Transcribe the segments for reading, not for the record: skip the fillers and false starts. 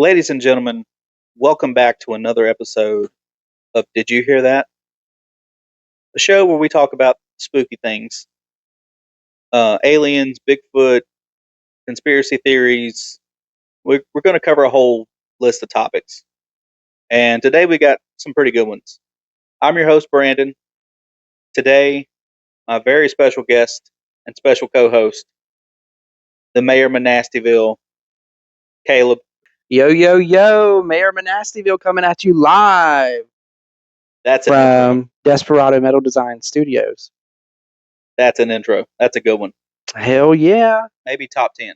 Ladies and gentlemen, welcome back to another episode of Did You Hear That? The show where we talk about spooky things, aliens, Bigfoot, conspiracy theories. We're going to cover a whole list of topics. And today we got some pretty good ones. I'm your host, Brandon. Today, my very special guest and special co-host, the Mayor of Monastyville, Caleb. Yo, yo, yo, Mayor Monastyville coming at you live That's an intro. from Desperado Metal Design Studios. That's an intro. That's a good one. Hell yeah. Maybe top 10.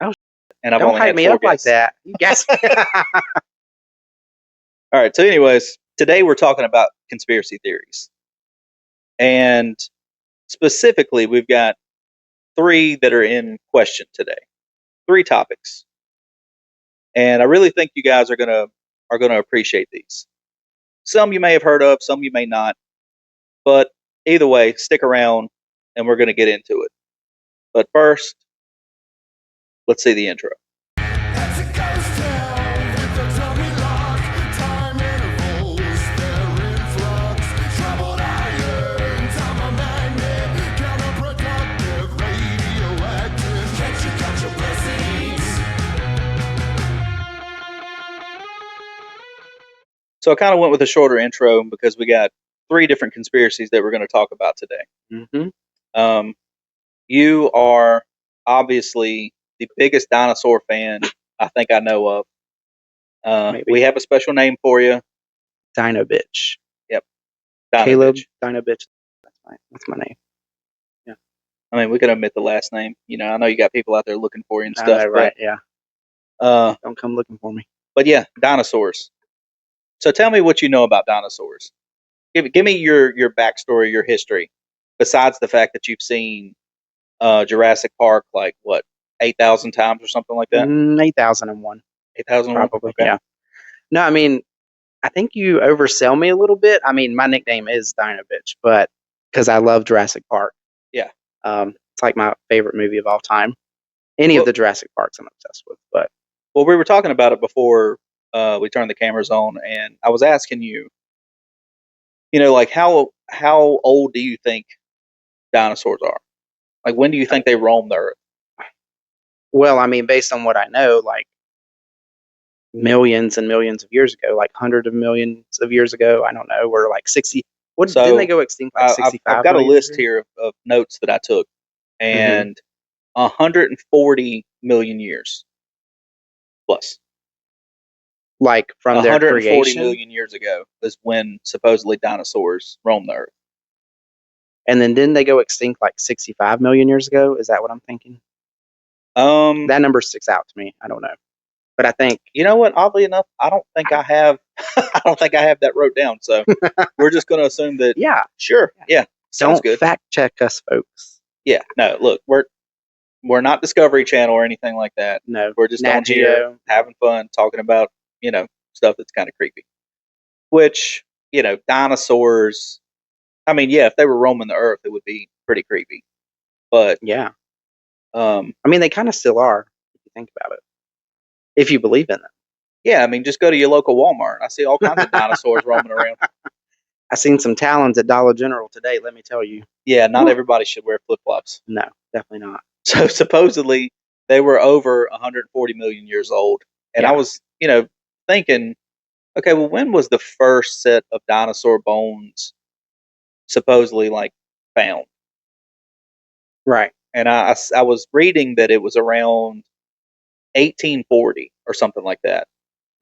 Oh, and I've don't only hype had me 4 up guests. like that. You guess. All right. So anyways, today we're talking about conspiracy theories. And specifically, we've got 3 that are in question today. 3 topics. And I really think you guys are gonna appreciate these. Some you may have heard of, some you may not. But either way, stick around and we're gonna get into it. But first, let's see the intro. So I kind of went with a shorter intro because we got 3 different conspiracies that we're going to talk about today. Mm-hmm. You are obviously the biggest dinosaur fan I think I know of. We have a special name for you. Dino Bitch. Yep. Dino Caleb Bitch. Dino Bitch. That's my name. Yeah. I mean, we can omit the last name. You know, I know you got people out there looking for you and stuff. Right, yeah. Don't come looking for me. But yeah, dinosaurs. So tell me what you know about dinosaurs. Give me your backstory, your history, besides the fact that you've seen Jurassic Park 8,000 times or something like that. 8,001. 8,001, probably. Okay. Yeah. No, I mean, I think you oversell me a little bit. I mean, my nickname is Dino Bitch, but because I love Jurassic Park. Yeah. It's like my favorite movie of all time. Any of the Jurassic Parks I'm obsessed with. But well, we were talking about it before we turned the cameras on, and I was asking you, like how old do you think dinosaurs are? Like, when do you think they roamed the Earth? Well, I mean, based on what I know, like millions and millions of years ago, like hundreds of millions of years ago. I don't know. We're like 60. What didn't they go extinct like 65? I've got a list here of notes that I took, and 140 million years plus. Like from their 140 creation? million years ago is when supposedly dinosaurs roamed the Earth. And then didn't they go extinct like 65 million years ago? Is that what I'm thinking? That number sticks out to me. I don't know. But I think, you know what? Oddly enough, I don't think I have. I don't think I have that wrote down. So we're just going to assume that. Yeah, sure. Yeah, sounds good. Fact check us, folks. Yeah, no. Look, we're not Discovery Channel or anything like that. No, we're just on here having fun, talking about stuff that's kind of creepy. Which dinosaurs. I mean, yeah, if they were roaming the Earth, it would be pretty creepy. But yeah, I mean, they kind of still are if you think about it. If you believe in them. Yeah, I mean, just go to your local Walmart. I see all kinds of dinosaurs roaming around. I seen some talons at Dollar General today, let me tell you. Yeah, not everybody should wear flip-flops. No, definitely not. So supposedly they were over 140 million years old. And I was, thinking, okay, well, when was the first set of dinosaur bones supposedly found? Right. And I was reading that it was around 1840 or something like that.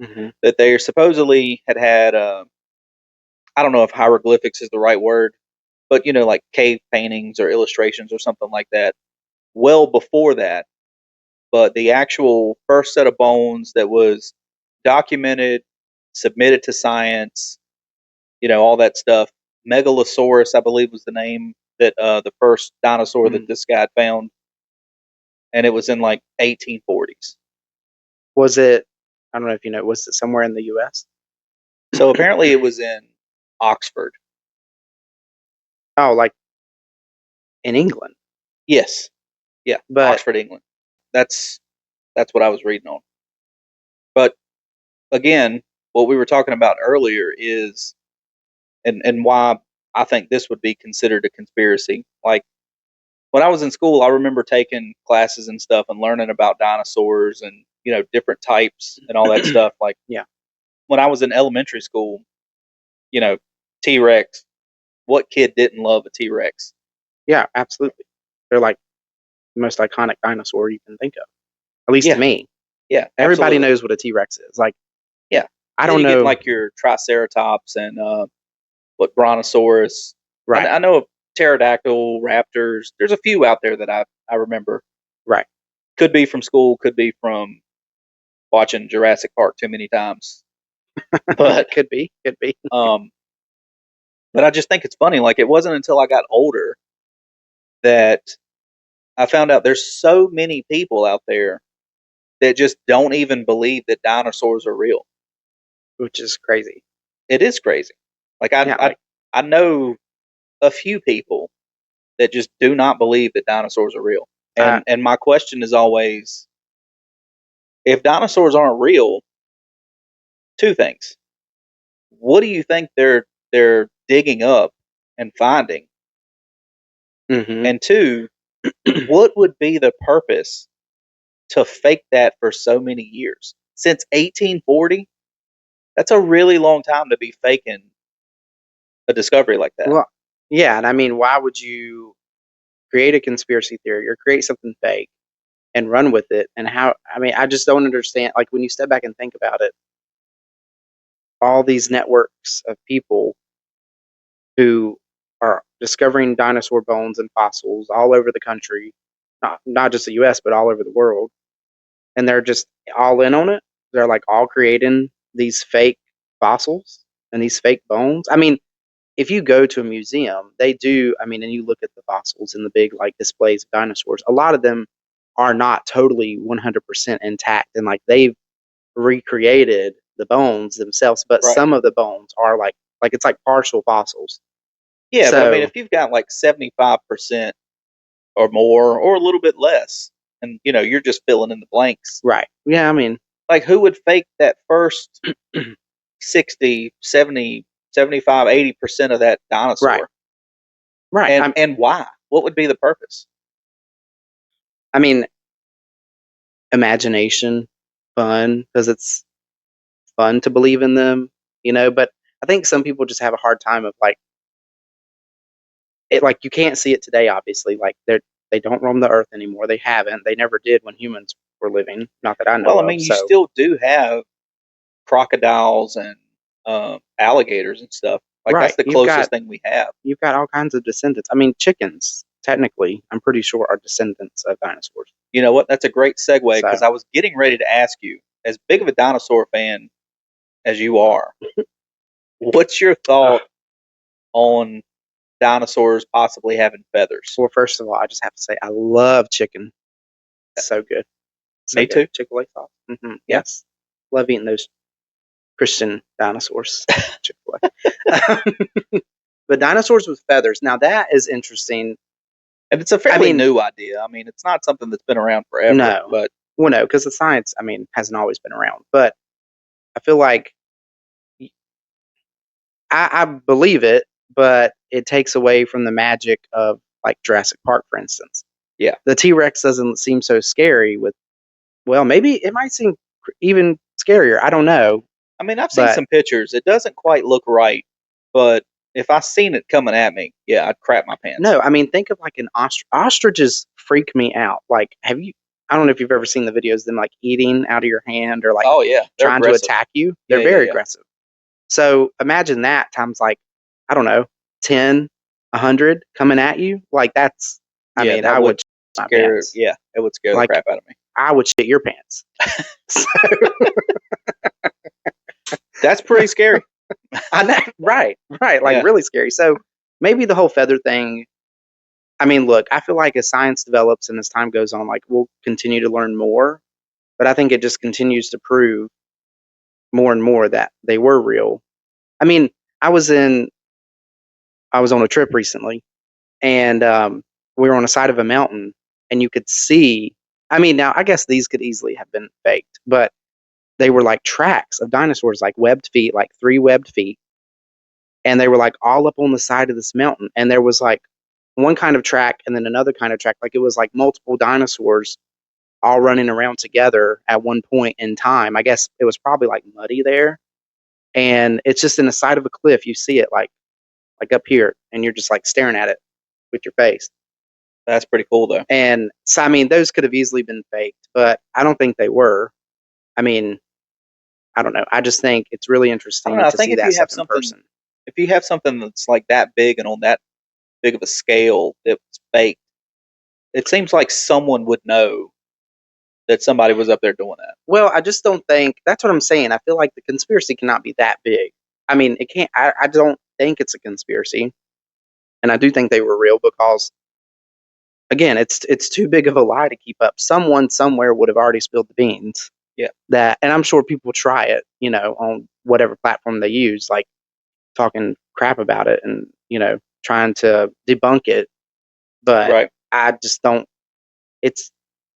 Mm-hmm. That they supposedly had I don't know if hieroglyphics is the right word, but like cave paintings or illustrations or something like that well before that. But the actual first set of bones that was documented, submitted to science, all that stuff. Megalosaurus, I believe, was the name that the first dinosaur that this guy had found, and it was in 1840s. Was it? I don't know if you know. Was it somewhere in the U.S.? So apparently, it was in Oxford. Oh, like in England? Yes. Yeah, but Oxford, England. That's what I was reading on. But again, what we were talking about earlier is, and why I think this would be considered a conspiracy. Like when I was in school, I remember taking classes and stuff and learning about dinosaurs and different types and all that stuff. Like Yeah. when I was in elementary school, T Rex. What kid didn't love a T Rex? Yeah, absolutely. They're like the most iconic dinosaur you can think of, at least to Yeah, me. yeah, Everybody absolutely. knows what a T Rex is. Like, Yeah, I and then don't you get know. like your Triceratops and what Brontosaurus. Right, I know of pterodactyl, raptors. There's a few out there that I remember. right. Could be from school, could be from watching Jurassic Park too many times. But Could be, could be. um, but I just think it's funny. Like it wasn't until I got older that I found out there's so many people out there that just don't even believe that dinosaurs are real. Which is crazy. It is crazy. Like Yeah, like I know a few people that just do not believe that dinosaurs are real. I And my question is always, if dinosaurs aren't real, two things. What do you think they're digging up and finding? mhm. And two, what would be the purpose to fake that for so many years? Since 1840, that's a really long time to be faking a discovery like that. Well, yeah, and I mean, why would you create a conspiracy theory or create something fake and run with it? And how? I mean, I just don't understand. Like when you step back and think about it, all these networks of people who are discovering dinosaur bones and fossils all over the country, not just the U.S. but all over the world, and they're just all in on it. They're like all creating these fake fossils and these fake bones. I mean, if you go to a museum, they do. I mean, and you look at the fossils and the big like displays of dinosaurs. A lot of them are not totally 100% intact, and like they've recreated the bones themselves. But Right. some of the bones are like it's like partial fossils. Yeah, but I mean, So if you've got like 75% or more or a little bit less, and you're just filling in the blanks, right, yeah. I mean, like who would fake that first 60, 70, 75, 80% of that right, dinosaur? right. And why? What would be the purpose? I mean, imagination, fun, because it's fun to believe in them, But I think some people just have a hard time of like it. Like you can't see it today, obviously. Like they don't roam the earth anymore. They haven't. They never did when humans were living. Not that I know Well, I of. mean, you So still do have crocodiles and alligators and stuff. Like that's right, the closest thing we have. you've got all kinds of descendants. I mean, chickens technically, I'm pretty sure are descendants of dinosaurs. You know what? That's a great segue So because I was getting ready to ask you, as big of a dinosaur fan as you are, what's your uh, thought on dinosaurs possibly having feathers? well, first of all, I just have to say I love chicken. So good. So Me good. too. Chick-fil-A sauce. Yeah. Yes. Love eating those Christian dinosaurs. Chick-fil-A. But dinosaurs with feathers. Now that is interesting. And it's a I fairly mean, new idea. I mean, it's not something that's been around forever, no. but Well, no, because the science, I mean, hasn't always been around. But I feel like I believe it, but it takes away from the magic of like Jurassic Park, for instance. yeah. The T Rex doesn't seem so scary with, well, maybe it might seem even scarier. I don't know. I mean, I've seen But some pictures. It doesn't quite look right, but if I seen it coming at me, yeah, I'd crap my pants. no, I mean, think of like an ostrich. Ostriches freak me out. Like, I don't know if you've ever seen the videos of them like eating out of your hand or like Oh yeah, they're trying to aggressive. attack you. Yeah, They're yeah, very yeah. aggressive. So imagine that times like, I don't know, 10, 100 coming at you. Like, that's, I Yeah, mean, that I would would shit my scare. pants. Yeah, it would scare the Like, crap out of me. I would shit your pants. So, That's pretty scary. I know, right, like Yeah, really scary. So maybe the whole feather thing. I mean, look, I feel like as science develops and as time goes on, like we'll continue to learn more. But I think it just continues to prove more and more that they were real. I mean, I was in I was on a trip recently, and we were on the side of a mountain, and you could see. I mean, now I guess these could easily have been faked, but they were like tracks of dinosaurs, like webbed feet, like 3 webbed feet, and they were like all up on the side of this mountain. And there was like one kind of track and then another kind of track. Like it was like multiple dinosaurs all running around together at one point in time. I guess it was probably like muddy there. And it's just in the side of a cliff. You see it like up here, and you're just like staring at it with your face. That's pretty cool, though. And so, I mean, those could have easily been faked, but I don't think they were. I mean, I don't know. I just think it's really I don't know. interesting I to think see that stuff in person. if you have something that's like that big and on that big of a scale that's fake, it seems like someone would know that somebody was up there doing that. Well, I just don't think that's what I'm saying. I feel like the conspiracy cannot be that big. I mean, it can't. I don't think it's a conspiracy, and I do think they were real because, again, it's too big of a lie to keep up. Someone somewhere would have already spilled the beans. Yeah. That, and I'm sure people try it, on whatever platform they use, like talking crap about it and trying to debunk it. But Right. I just don't. It's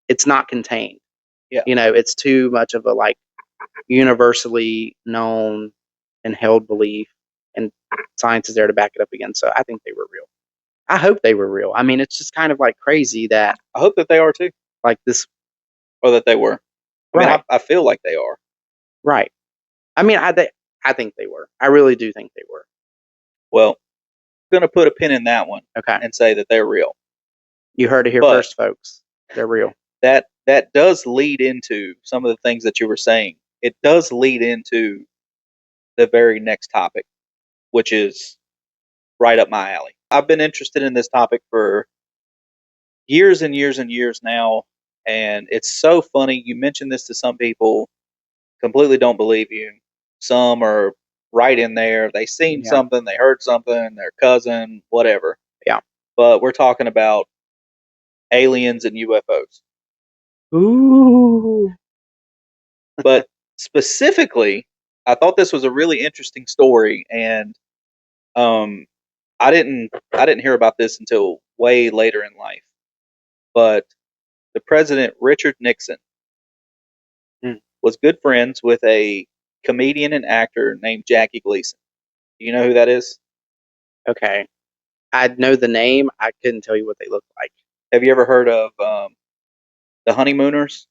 it's not contained. Yeah. It's too much of a like universally known and held belief, and science is there to back it up again. So I think they were real. I hope they were real. I mean, it's just kind of like crazy that I hope that they are too, like this. or that they were. I mean, Right, I feel like they are. right. I mean, I think they were. I really do think they were. Well, I'm going to put a pin in that one Okay, and say that they're real. you heard it here But first, folks. They're real. that does lead into some of the things that you were saying. It does lead into the very next topic, which is right up my alley. I've been interested in this topic for years and years and years now, and it's so funny. You mention this to some people, completely don't believe you. Some are right in there. They seen Yeah, something, they heard something, their cousin, whatever. yeah. But we're talking about aliens and UFOs. Ooh. But specifically, I thought this was a really interesting story, and um, I didn't hear about this until way later in life. But the president Richard Nixon Mm, was good friends with a comedian and actor named Jackie Gleason. Do you know who that is? okay. I know the name. I couldn't tell you what they look like. Have you ever heard of the Honeymooners?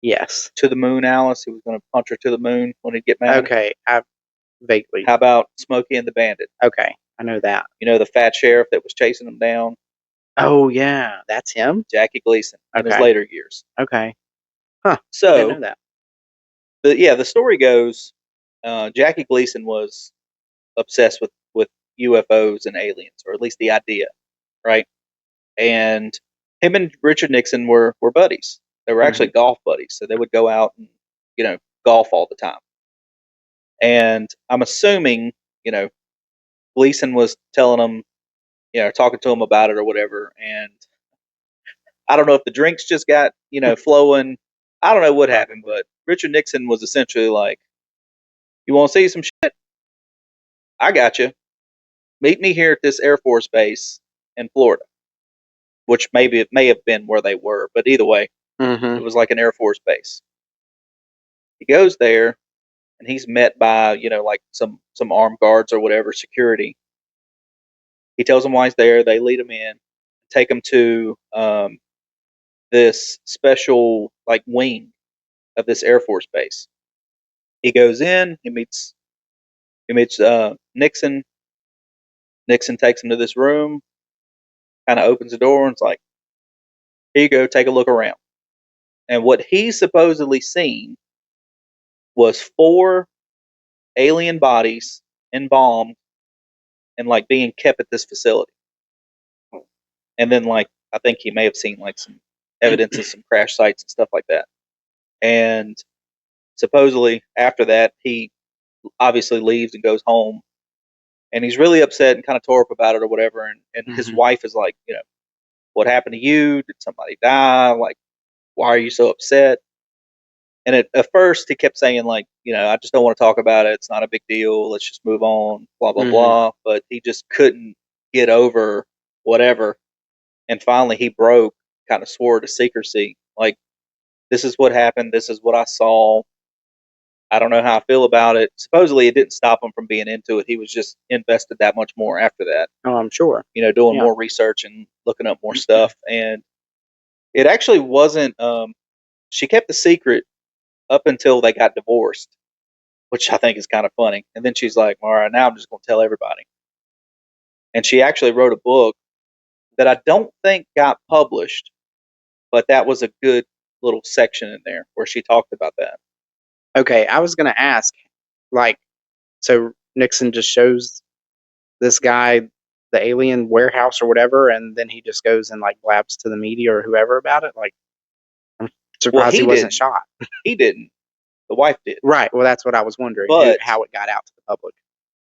Yes. To the Moon, Alice, who was going to punch her to the moon when he'd get mad. Okay. I vaguely. How about Smokey and the Bandit? Okay. I know that. You know the fat sheriff that was chasing them down? Oh yeah, that's him. Jackie Gleason in his Okay. later years. Okay. Huh. Didn't So, know that. the story goes, Jackie Gleason was obsessed with UFOs and aliens, or at least the idea, right? And him and Richard Nixon were buddies. They were actually Hmm. golf buddies, so they would go out and golf all the time. And I'm assuming Gleason was telling him, talking to him about it or whatever. And I don't know if the drinks just got flowing. I don't know what happened, Probably. but Richard Nixon was essentially like, "You want to see some shit? I got you. Meet me here at this Air Force base in Florida," which maybe it may have been where they were, but either way, it Hmm. was like an Air Force base. He goes there and he's met by like some armed guards or whatever security. He tells them why he's there. They lead him in, take him to this special like wing of this Air Force base. He goes in. He meets Nixon. Nixon takes him to this room. Kind of opens the door and it's like, "Here you go. Take a look around." And what he supposedly seen was four alien bodies embalmed and like being kept at this facility. And then like I think he may have seen like some evidence of some crash sites and stuff like that. And supposedly after that he obviously leaves and goes home, and he's really upset and kind of tore up about it or whatever. And his Hmm. wife is like, "What happened to you? Did somebody die? Like, why are you so upset?" And at first he kept saying like, "I just don't want to talk about it. It's not a big deal. Let's just move on, blah blah Hmm. blah." But he just couldn't get over whatever. And finally he broke, kind of swore to secrecy. Like, this is what happened. This is what I saw. I don't know how I feel about it. Supposedly, it didn't stop him from being into it. He was just invested that much more after that. Oh, I'm sure. Doing Yeah. more research and looking up more stuff. And it actually wasn't. She kept the secret up until they got divorced, which I think is kind of funny. And then she's like, "All right, now I'm just going to tell everybody." And she actually wrote a book that I don't think got published, but that was a good little section in there where she talked about that. Okay, I was gonna ask, like, so Nixon just shows this guy the alien warehouse or whatever, and then he just goes and like blabs to the media or whoever about it. Like, I'm Well, surprised he he wasn't didn't. shot. He didn't. The wife did. Right. Well, that's what I was wondering, But how it got out to the public.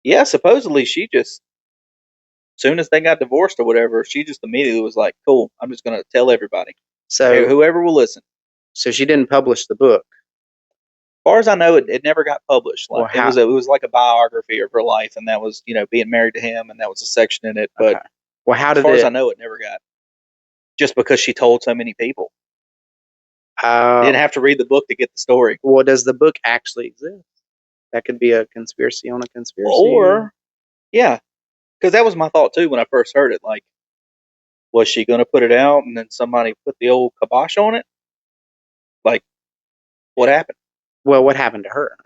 yeah, supposedly she just, soon as they got divorced or whatever, she just immediately was like, "Cool, I'm just going to tell everybody, So, whoever will listen." so she didn't publish the book. As far as I know, it never got published. Well, Like it how? was it was like a biography of her life, and that was being married to him, and that was a section in it. But Okay. Well, how as did far as I it? know, it never got, just because she told so many people. You Uh, didn't have to read the book to get the story. well, does the book actually exist? That could be a conspiracy on a conspiracy. Or yeah, because that was my thought too when I first heard it. Like, was she going to put it out, and then somebody put the old kibosh on it? Like, what happened? Well, what happened to her?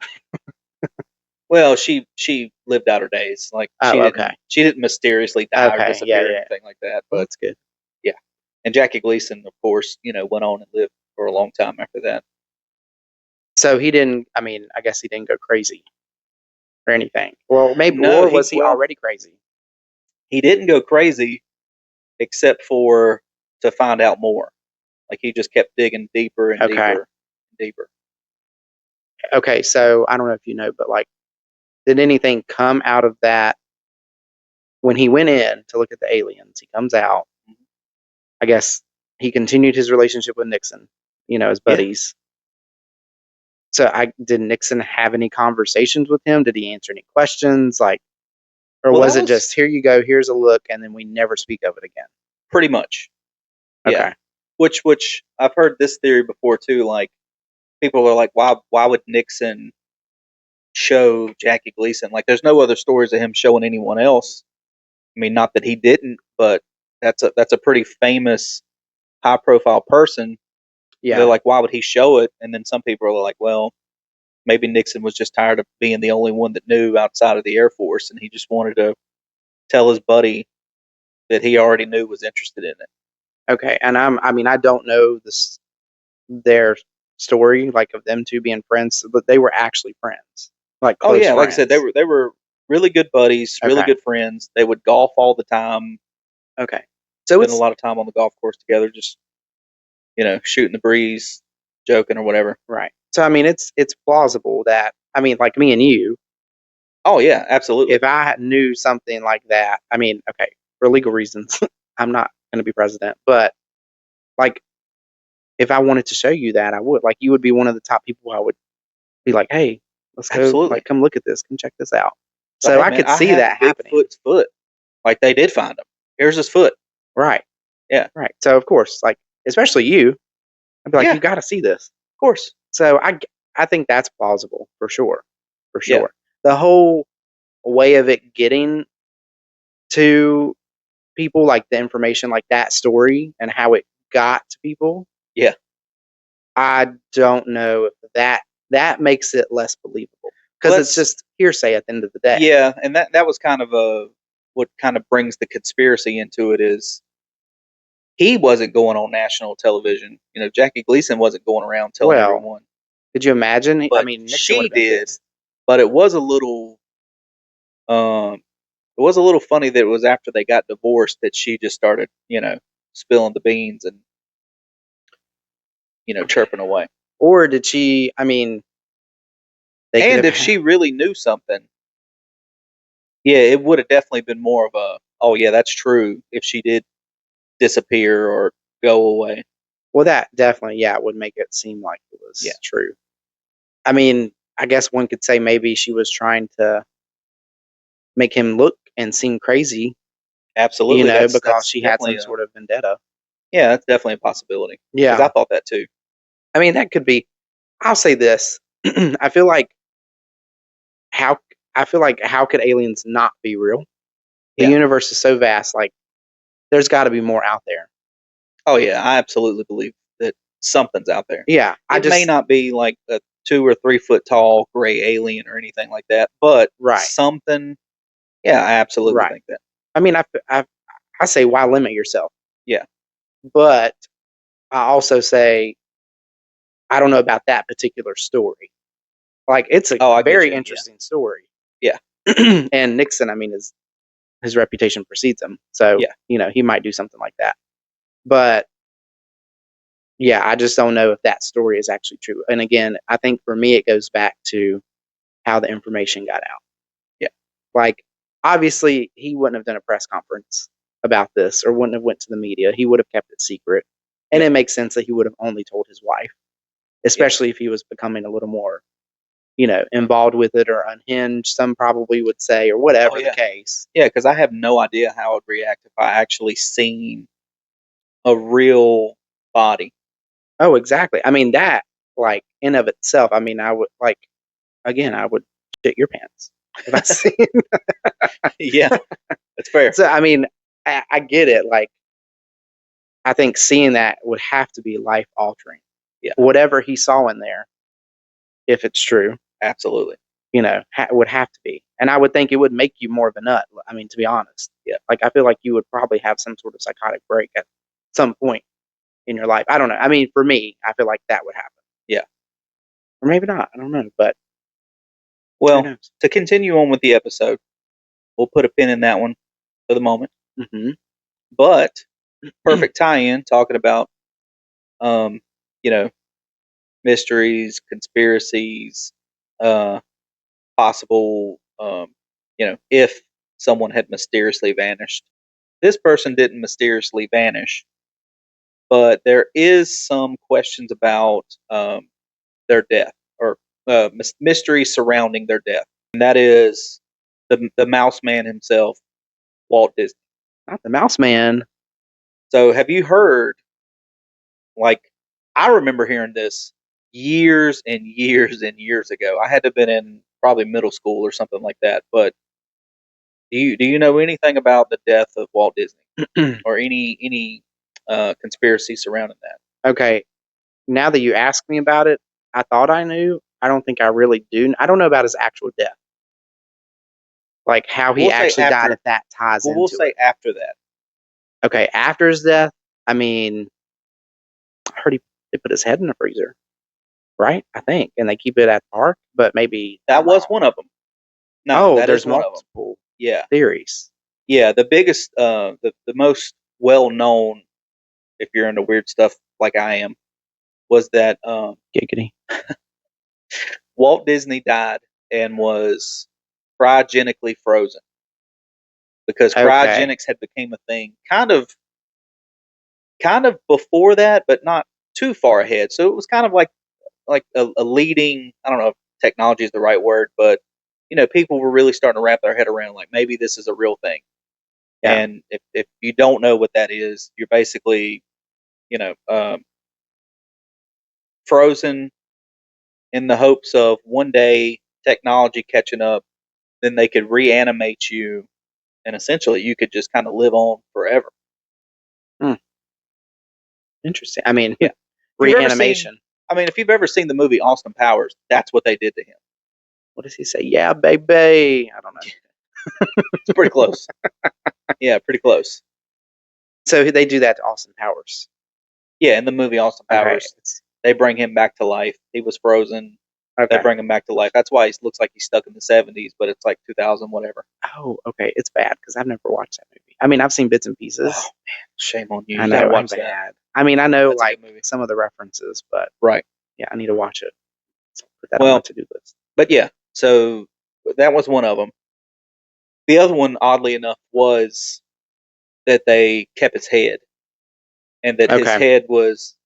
Well, she lived out her days. Like Oh, okay. she didn't mysteriously die or Okay. Yeah, disappear or yeah. anything like that. Well, But that's good. yeah, and Jackie Gleason, of course, went on and lived for a long time after that. So he didn't. I mean, I guess he didn't go crazy or anything. Well, maybe, No, or was he already crazy? he didn't go crazy except for to find out more. Like he just kept digging deeper and Okay. deeper and deeper. Okay. So I don't know if you know, but like, did anything come out of that when he went in to look at the aliens? He comes out. I guess he continued his relationship with Nixon, as Yeah. buddies. So I did Nixon have any conversations with him? Did he answer any questions? Like, or Well, was that it was just here you go, here's a look, and then we never speak of it again? pretty much. Yeah. Okay. Which I've heard this theory before too. Like people are like, why would Nixon show Jackie Gleason? Like there's no other stories of him showing anyone else. I mean, not that he didn't, but that's a pretty famous, high profile person. They're Yeah. like, why would he show it? And then some people are like, well, maybe Nixon was just tired of being the only one that knew outside of the Air Force, and he just wanted to tell his buddy that he already knew was interested in it. Okay. And I mean, I don't know their story, like of them two being friends, but they were actually friends, like Oh close yeah, like I said, they friends. were really good buddies, really Okay. good friends. They would golf all the time, Okay. So spend a it's lot of time on the golf course together, just shooting the breeze, joking or whatever. right. So I mean, it's plausible that I mean, like me and you, Oh yeah, absolutely, if I knew something like that, I mean, okay, for legal reasons, I'm not going to be president, but like if I wanted to show you that, I would. Like you would be one of the top people I would be like, hey, let's go, absolutely. like come look at this, come check this out. But So hey, I man, could I see have that happening. Bigfoot's foot. Like they did find him. Here's his foot. Right. Yeah, Right. So of course, like especially you, I'd be like, yeah, you of got to see this. course. So I think that's plausible for sure, for Yeah, sure. The whole way of it getting to people, like the information, like that story and how it got to people, yeah. I don't know if that makes it less believable Well, because it's just hearsay at the end of the day. yeah, and that was kind of what kind of brings the conspiracy into it is he wasn't going on national television. Jackie Gleason wasn't going around telling Well, everyone, could you imagine? I but mean, Nixon would she have been did. pissed. But um, it was a little funny that it was after they got divorced that she just started, spilling the beans and chirping away. Or did she? I mean, they could And if have. she really knew something, yeah, it would have definitely been more of a, oh yeah, that's true. If she did disappear or go away, Well, that definitely, yeah, would make it seem like it yeah, was true. I mean, I guess one could say maybe she was trying to make him look and seem crazy, absolutely. because That's she had definitely some sort of vendetta. yeah, that's definitely a possibility because Yeah. I thought that too. I mean, that could be. I'll say this. I feel like how I feel like how could aliens not be real? The Yeah. universe is so vast. Like, there's got to be more out there. Oh yeah, I absolutely believe that something's out there. Yeah, It may not be like a 2 or 3 foot tall gray alien or anything like that, but right, something. Yeah, I absolutely right. think that. I mean, I say why limit yourself, Yeah. but I also say I don't know about that particular story. Like, it's a Oh, I get very you. Yeah. interesting story. Yeah. And Nixon, I mean, his reputation precedes him, so Yeah. he might do something like that. But yeah, I just don't know if that story is actually true. And again, I think for me, it goes back to how the information got out. Yeah. Like, obviously, he wouldn't have done a press conference about this or wouldn't have went to the media. He would have kept it secret. And Yeah. it makes sense that he would have only told his wife, Yeah. especially if he was becoming a little more, involved with it or unhinged, some probably would say, or Oh whatever the yeah. case. Yeah, because I have no idea how I would react if I actually seen a real body. Oh, exactly. I mean, that, like, in of itself, I mean, I would, like, again, I would shit your pants if I see Yeah, that's fair. So, I mean, I get it. Like, I think seeing that would have to be life altering. Yeah, Whatever he saw in there, if it's true, absolutely. would have to be. And I would think it would make you more of a nut. I mean, to be honest, Yeah. like, I feel like you would probably have some sort of psychotic break at some point in your life. I don't know. I mean, for me, I feel like that would happen, Yeah. or maybe not. I don't know, but who Well, knows? to continue on with the episode, we'll put a pin in that one for the moment. Hmm. But perfect tie-in talking about um, you know, mysteries, conspiracies, uh possible if someone had mysteriously vanished. This person didn't mysteriously vanish, but there is some questions about their death or mystery surrounding their death, and that is the Mouse Man himself, Walt Disney. Not the Mouse Man. So, have you heard? Like, I remember hearing this years and years and years ago. I had to have been in probably middle school or something like that. But do you know anything about the death of Walt Disney or any conspiracy surrounding that? Okay, now that you ask me about it, I thought I knew. I don't think I really do. I don't know about his actual death, like how he We'll say actually died, after. if that ties Well, we'll into say it. after that. Okay, after his death, I mean, I heard they put his head in the freezer, right? I think, and they keep it at the park, but maybe That I'm was wrong. one of them. No, Oh, that is there's one of them. multiple Yeah, theories. yeah. The biggest, the most well known, if you're into weird stuff like I am, was that Giggity. Walt Disney died and was cryogenically frozen because Okay, cryogenics had became a thing kind of before that, but not too far ahead. So it was kind of like a leading. I don't know if technology is the right word, but people were really starting to wrap their head around like maybe this is a real thing. yeah. And if you don't know what that is, you're basically you know um, frozen in the hopes of one day technology catching up, then they could reanimate you, and essentially you could just kind of live on forever. Hmm, interesting. I mean, Yeah. If you've ever seen, reanimation. I mean, if you've ever seen the movie Austin Powers, that's what they did to him. What does he say? Yeah, baby. I don't know. It's pretty close. Yeah, pretty close. So they do that to Austin Powers. Yeah, in the movie Austin Okay, Powers, they bring him back to life. He was frozen. They okay. bring him back to life. That's why he looks like he's stuck in the 70s, but it's like 2000, whatever. Oh, okay. It's bad because I've never watched that movie. I mean, I've seen bits and Oh, pieces. man. Shame on you. I You got to know I'm watch that. bad. I mean, I know, That's a like, good movie. some of the references, but Right. yeah, I need to watch it. So put that on my Well, to do list. but yeah, so that was one of them. The other one, oddly enough, was that they kept his head, and that his Okay. head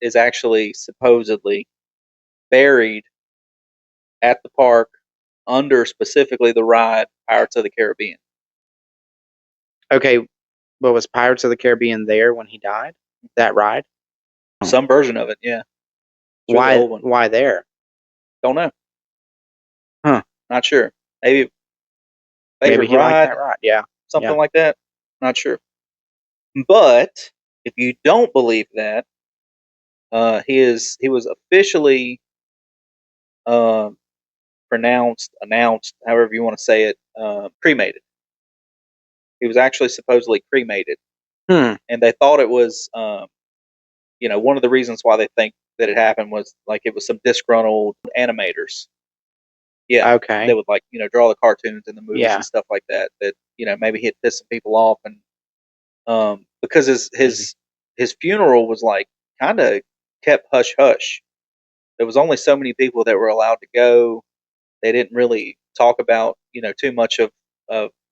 is actually supposedly buried at the park under specifically the ride Pirates of the Caribbean. Okay. But was Pirates of the Caribbean there when he died? That ride? Oh. Some version of it, yeah. It's a really Why? old one. Why there? Don't know. Huh. Not sure. Maybe favorite Maybe he liked that ride, ride. Yeah. something Yeah. like that. Not sure. But if you don't believe that, he was officially uh, announced, however you want to say it, cremated. He was actually supposedly cremated, Hmm. and they thought it was, one of the reasons why they think that it happened was like it was some disgruntled animators. Yeah, they Okay. would like draw the cartoons and the movies and Yeah. stuff like that. That maybe he had pissed some people off, and because Maybe. his funeral was like kind of kept hush hush. There was only so many people that were allowed to go. They didn't really talk about too much of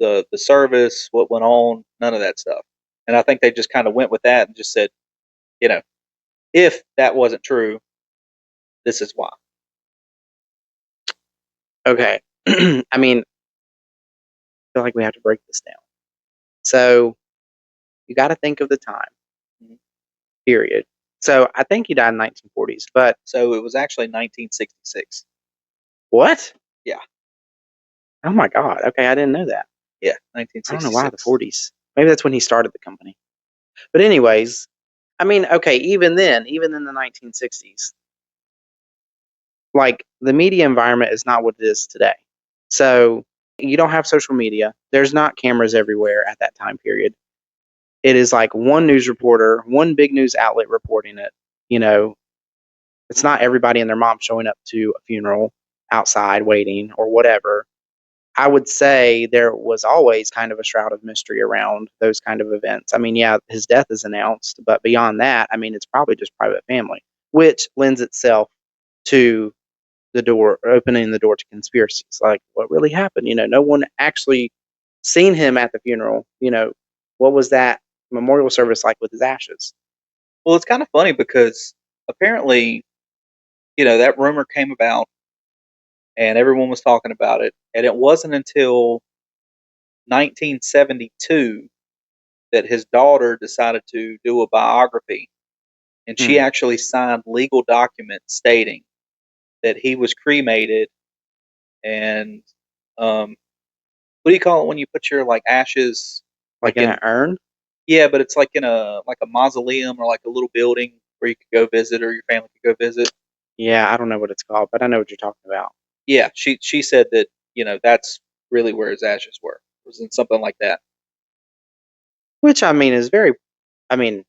the service, what went on, none of that stuff. And I think they just kind of went with that and just said, you know, if that wasn't true, this is why. Okay. I mean, I feel like we have to break this down. So you got to think of the time Mhm. period. So I think he died in 1940s, but So it was actually 1966. what? Yeah, Oh my God. Okay. I didn't know that. yeah, I don't know why the 1966. 40s. Maybe that's when he started the company. But anyways, I mean, okay, even then, even in the 1960s, like the media environment is not what it is today. So you don't have social media. There's not cameras everywhere at that time period. It is like one news reporter, one big news outlet reporting it. You know, it's not everybody and their mom showing up to a funeral outside waiting or whatever. I would say there was always kind of a shroud of mystery around those kind of events. I mean, yeah, his death is announced, but beyond that, I mean, it's probably just private family, which lends itself to the door, opening the door to conspiracies. Like, what really happened? No one actually seen him at the funeral. What was that memorial service like with his ashes? Well, it's kind of funny because apparently, that rumor came about and everyone was talking about it. And it wasn't until 1972 that his daughter decided to do a biography. And she Hmm. actually signed legal documents stating that he was cremated and um, what do you call it when you put your like ashes Like like in an in urn? yeah, but it's like in a mausoleum or like a little building where you could go visit or your family could go visit. Yeah, I don't know what it's called, but I know what you're talking about. Yeah, she said that that's really where his ashes were. It was in something like that. Which I mean is very, I mean,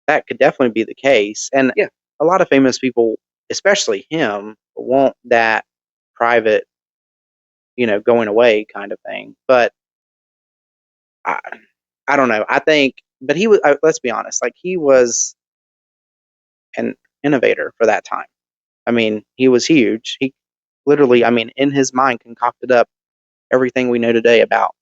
that could definitely be the case. And Yeah. a lot of famous people, especially him, want that private, going away kind of thing. But I, I don't know. I think, but he was, let's be honest, like he was an innovator for that time. I mean, he was huge. He literally, I mean, in his mind, concocted up everything we know today about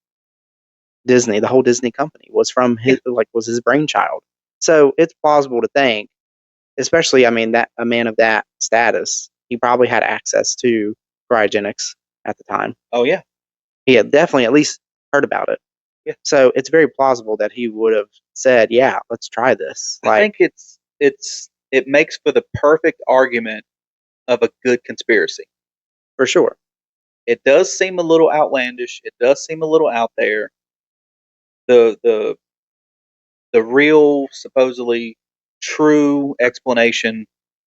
Disney. The whole Disney company was from Yeah. his, like, was his brainchild. So it's plausible to think, especially, I mean, that a man of that status, he probably had access to cryogenics at the time. Oh yeah. He had definitely at least heard about it. Yeah. So it's very plausible that he would have said, "Yeah, let's try this." I Like, think it makes for the perfect argument of a good conspiracy. for sure. It does seem a little outlandish. It does seem a little out there. The the real supposedly true explanation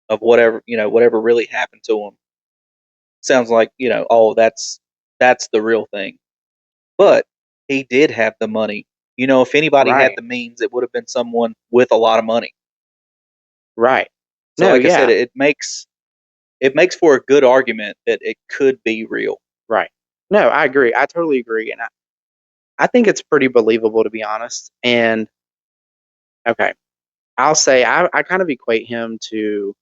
of whatever really happened to him sounds like oh that's the real thing. But he did have the money. If anybody had Right. the means, it would have been someone with a lot of money. Right. So No, like I said, yeah. it makes for a good argument that it could be real. Right. No, I agree. I totally agree. And I think it's pretty believable, to be honest. And okay, I'll say I kind of equate him to,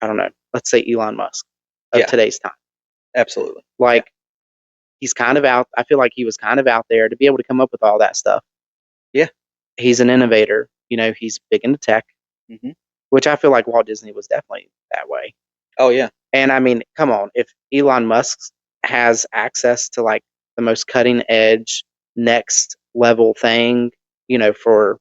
I don't know, let's say Elon Musk of Yeah, today's time. absolutely. Yeah, Like, he's kind of out. I feel like he was kind of out there to be able to come up with all that stuff. yeah. He's an innovator. He's big into tech, Hmm. which I feel like Walt Disney was definitely that way. Oh yeah, And I mean, come on, if Elon Musk has access to like the most cutting edge, next level thing, for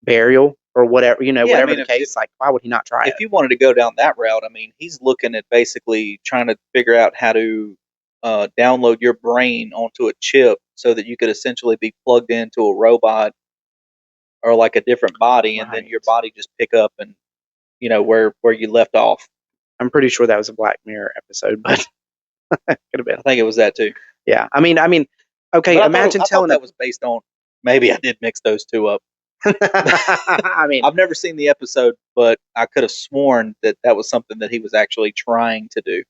burial or whatever, yeah. I whatever mean, the if case, like, why would he not try if it? you wanted to go down that route, I mean, he's looking at basically trying to figure out how to download your brain onto a chip so that you could essentially be plugged into a robot or like a different body, and then your Right. body just pick up and where you left off. I'm pretty sure that was a Black Mirror episode, but could have been. I think it was that too. Yeah. I mean, okay. But Imagine I thought telling that was based on. Maybe I did mix those two up. I mean, I've never seen the episode, but I could have sworn that that was something that he was actually trying to do.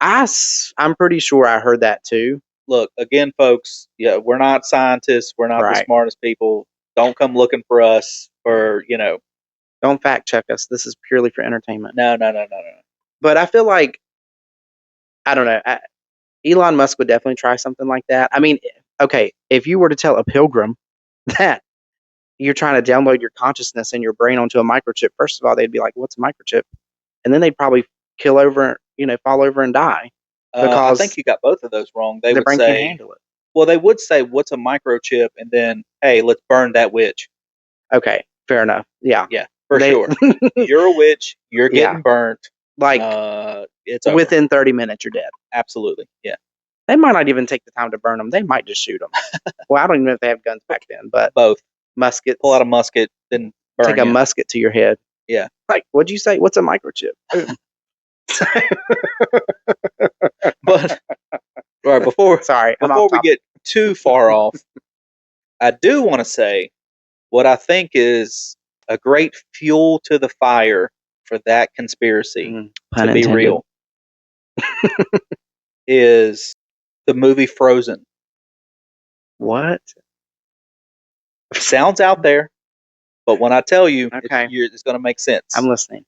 I'm pretty sure I heard that too. Look, again, folks, yeah, we're not scientists. We're not the Right. smartest people. Don't come looking for us for, Don't fact check us. This is purely for entertainment. no. But I feel like, I don't know. Elon Musk would definitely try something like that. I mean, okay, if you were to tell a pilgrim that you're trying to download your consciousness and your brain onto a microchip, first of all, they'd be like, "What's a microchip?" And then they'd probably fall over and die I think because you got both of those wrong. They the would brain can't say, handle it. well, they would say, what's a microchip? And then, hey, let's burn that witch. Okay, fair enough. Yeah, Yeah, for they, sure. You're a witch. You're yeah, getting burnt. like It's over. within 30 minutes, you're dead. Absolutely. Yeah. They might not even take the time to burn them. They might just shoot them. Well, I don't even know if they have guns back then, but Both. muskets. Pull out a musket, then burn Take a you. musket to your head. Yeah. Like, what'd you say? What's a microchip? Boom. But all right, before Sorry, I'm before off we topic. get too far off, I do want to say what I think is a great fuel to the fire for that conspiracy Pun to be intended. real is the movie Frozen. What? Sounds out there, but when I tell you, Okay. it's going to make sense. I'm listening.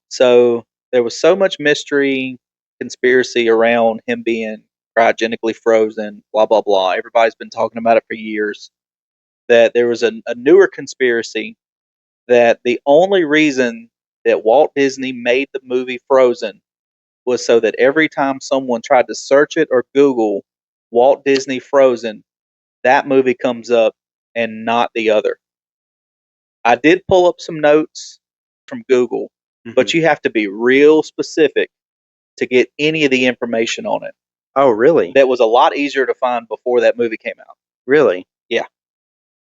So there was so much mystery, conspiracy around him being cryogenically frozen, blah, blah, blah. Everybody's been talking about it for years. That there was a newer conspiracy that the only reason that Walt Disney made the movie Frozen was so that every time someone tried to search it or Google Walt Disney Frozen, that movie comes up and not the other. I did pull up some notes from Google, but you have to be real specific to get any of the information on it. Oh, really? That was a lot easier to find before that movie came out. Really? Yeah.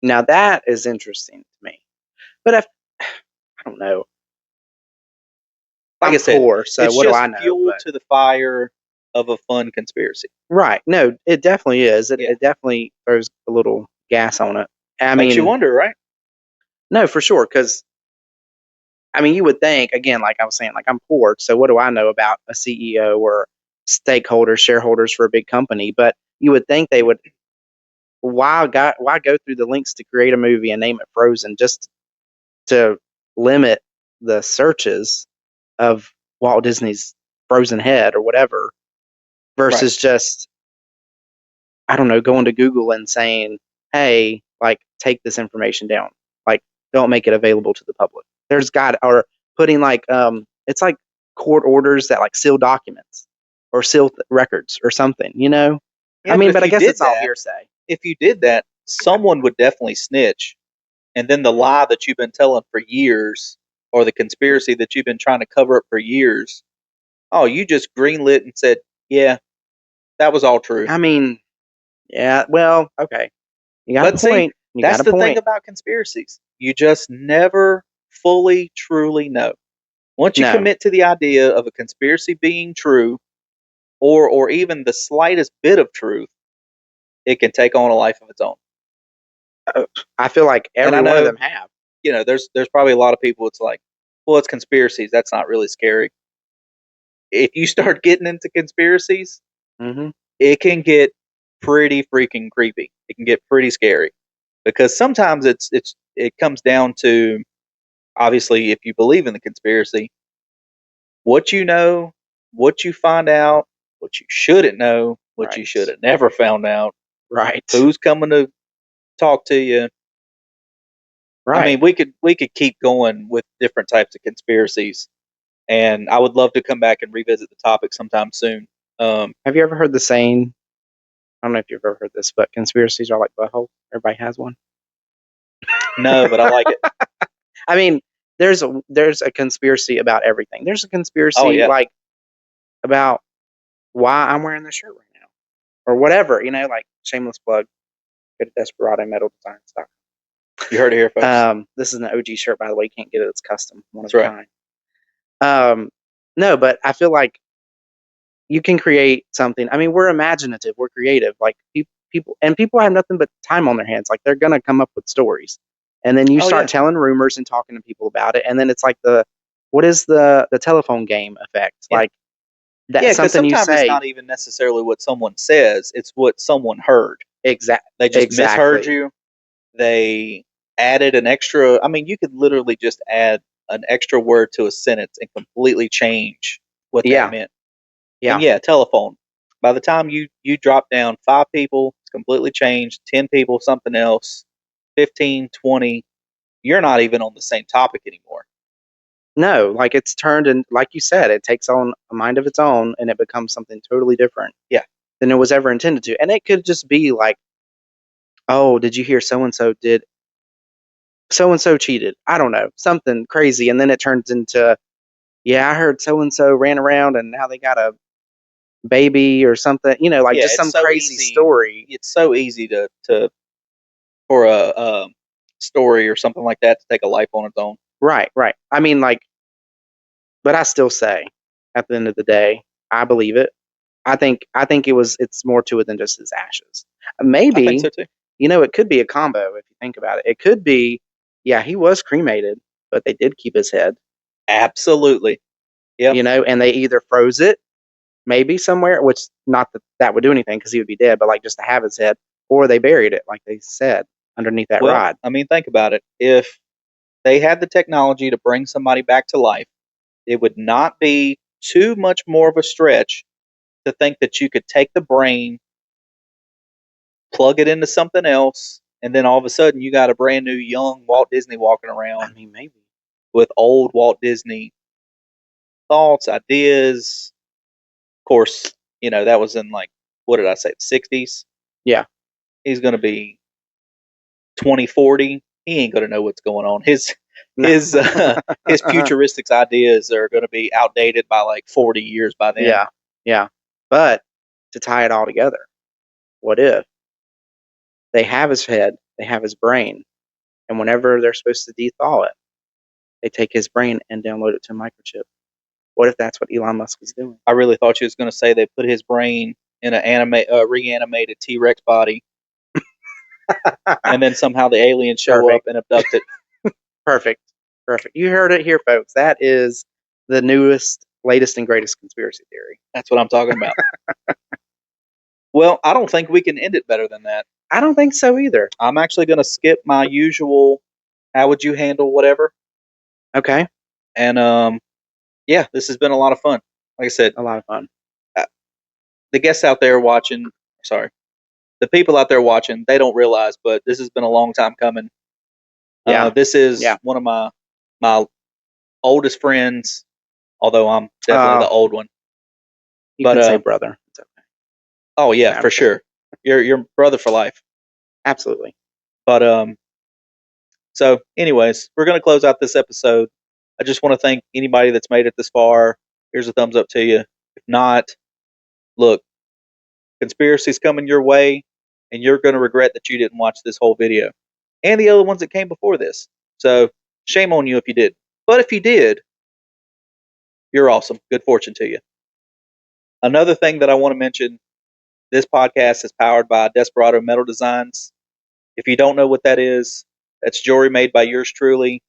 Now that is interesting to me. But I don't know. Like I'm I said, poor, so it's what do just I know? fuel to the fire of a fun conspiracy. Right. No, it definitely is. It, Yeah. it definitely throws a little gas on it. I Makes you mean, wonder, right? no, for sure. Because, I mean, you would think, again, like I was saying, like I'm poor, so what do I know about a CEO or stakeholders, shareholders for a big company? But you would think they would, why go through the links to create a movie and name it Frozen just to limit the searches of Walt Disney's frozen head or whatever versus just, I don't know, going to Google and saying, hey, like, take this information down. Like, don't make it available to the public. There's got, or putting like, it's like court orders that like seal documents or seal records or something, Yeah, I mean, but if I you guess did it's all that, hearsay. someone would definitely snitch. And then the lie that you've been telling for years, or the conspiracy that you've been trying to cover up for years, oh, you just greenlit and said, yeah, that was all true. I mean, yeah, well, okay. You got But a see, point. You that's got a the thing point. about conspiracies. You just never fully, truly know. Once you No, commit to the idea of a conspiracy being true, or even the slightest bit of truth, it can take on a life of its own. I feel like And every I one of know, them have. there's probably a lot of people. It's like, well, it's conspiracies. That's not really scary. If you start getting into conspiracies, Hmm. it can get pretty freaking creepy. It can get pretty scary because sometimes it comes down to, obviously, if you believe in the conspiracy, what you know, what you find out, what you shouldn't know, what you Right. should have never found out, Right. who's coming to talk to you. I Right. mean, we could keep going with different types of conspiracies, and I would love to come back and revisit the topic sometime soon. Have you ever heard the saying? I don't know if you've ever heard this, but conspiracies are like buttholes. Everybody has one. No, but I like it. I mean, there's a conspiracy about everything. There's a Oh conspiracy yeah, like about why I'm wearing this shirt right now. or whatever, like shameless plug. Go to desperadomediaproductions. You heard it here, folks. This is an OG shirt, by the way. You can't get it. It's custom, one of That's a right. kind. No, but I feel like you can create something. I mean, we're imaginative, we're creative. Like people have nothing but time on their hands. Like they're gonna come up with stories, and then you Oh, start yeah. telling rumors and talking to people about it, and then it's like what is the telephone game effect? Yeah. Like Yeah, that's because something you sometimes it's say. not even necessarily what someone says; it's what someone heard. They just misheard Exactly. you. They added an extra. I mean, you could literally just add an extra word to a sentence and completely change what that Yeah, meant. And yeah. yeah, telephone. By the time you drop down 5 people, it's completely changed. 10 people, something else. 15, 20. You're not even on the same topic anymore. No, like it's turned, and like you said, it takes on a mind of its own, and it becomes something totally different. Yeah. Than it was ever intended to. And it could just be like, oh, did you hear so and so did so and so cheated? I don't know, something crazy. And then it turns into, yeah, I heard so and so ran around and now they got a baby or something, like Yeah, just it's some so crazy easy. story. It's so easy to for a story or something like that to take a life on its own. Right, right. I mean, like, but I still say at the end of the day, I believe it. I think it's more to it than just his ashes. I think Maybe, so too. it could be a combo if you think about it. It could be, yeah, he was cremated, but they did keep his head, Absolutely. Yep. and they either froze it maybe somewhere, which not that would do anything because he would be dead, but like just to have his head, or they buried it, like they said, underneath that Well, rod. I mean, think about it. If they had the technology to bring somebody back to life, it would not be too much more of a stretch to think that you could take the brain, plug it into something else, and then all of a sudden you got a brand new young Walt Disney walking I around mean, maybe. with old Walt Disney thoughts, ideas. Of course, that was in like, what did I say, the 60s? Yeah. He's going to be 2040. He ain't going to know what's going on. His his futuristic ideas are going to be outdated by like 40 years by then. Yeah. Yeah. But to tie it all together, what if they have his head, they have his brain, and whenever they're supposed to dethaw it, they take his brain and download it to a microchip? What if that's what Elon Musk is doing? I really thought you was going to say they put his brain in an reanimated T-Rex body, and then somehow the aliens show up Perfect. and abduct it. Perfect. Perfect. You heard it here, folks. That is the newest, latest, and greatest conspiracy theory. That's what I'm talking about. Well, I don't think we can end it better than that. I don't think so either. I'm actually going to skip my usual how would you handle whatever. Okay. And yeah, this has been a lot of fun. Like I said, A lot of fun. the guests out there watching, sorry, the people out there watching, they don't realize, but this has been a long time coming. Yeah. This is Yeah. one of my oldest friends, although I'm definitely the old one. You But can say brother. It's okay. oh yeah, I'm for kidding. sure, you're brother for life. Absolutely. But so anyways, we're gonna close out this episode. I just want to thank anybody that's made it this far. Here's a thumbs up to you. If not, look, conspiracies coming your way, and you're gonna regret that you didn't watch this whole video and the other ones that came before this. So shame on you if you did. But if you did, you're awesome. Good fortune to you. Another thing that I want to mention, this podcast is powered by Desperado Metal Designs. If you don't know what that is, that's jewelry made by yours truly.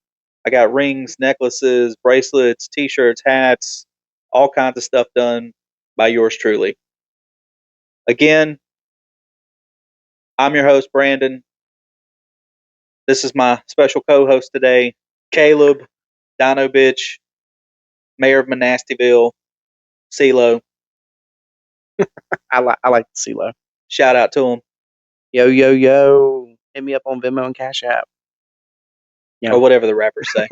I got rings, necklaces, bracelets, t-shirts, hats, all kinds of stuff done by yours truly. Again, I'm your host, Brandon. This is my special co-host today, Caleb, Dino Bitch, Mayor of Monastyville, CeeLo. I like the CeeLo. Shout out to him. Yo, yo, yo. Hit me up on Venmo and Cash App. Or whatever the rappers say.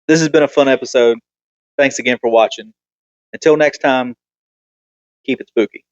This has been a fun episode. Thanks again for watching. Until next time, keep it spooky.